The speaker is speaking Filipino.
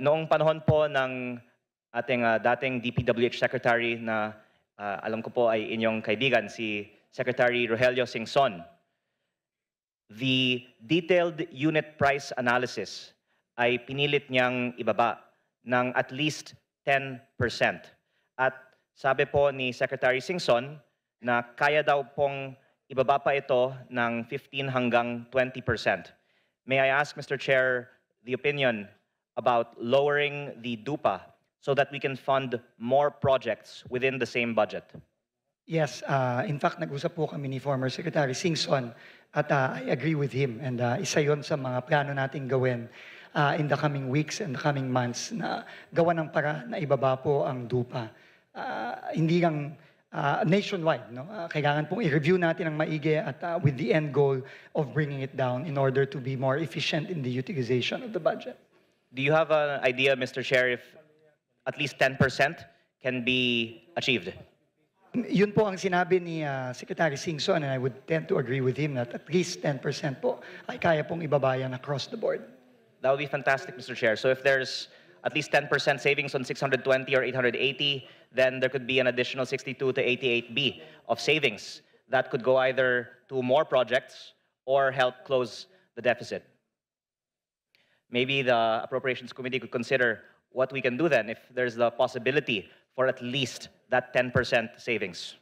Noong panahon po ng ating dating DPWH Secretary na alam ko po ay inyong kaibigan, si Secretary Rogelio Singson, the detailed unit price analysis ay pinilit niyang ibaba ng at least 10%. At sabi po ni Secretary Singson na kaya daw pong ibaba pa ito ng 15 hanggang 20%. May I ask, Mr. Chair, the opinion about lowering the DUPA so that we can fund more projects within the same budget? Yes, in fact, nag-usap po kami ni former Secretary Singson at I agree with him. And isa yon sa mga plano nating gawin in the coming weeks and the coming months na gawa ng paraan na ibaba po ang DUPA. Hindi lang nationwide, no? Kailangan pong i-review natin ang maigi at with the end goal of bringing it down in order to be more efficient in the utilization of the budget. Do you have an idea, Mr. Chair, if at least 10% can be achieved? Yun po ang sinabi ni Secretary Singson, and I would tend to agree with him that at least 10% po ay kaya pong ibabayan across the board. That would be fantastic, Mr. Chair. So if there's at least 10% savings on 620 or 880, then there could be an additional 62 to 88B of savings that could go either to more projects or help close the deficit. Maybe the Appropriations Committee could consider what we can do then if there's the possibility for at least that 10% savings.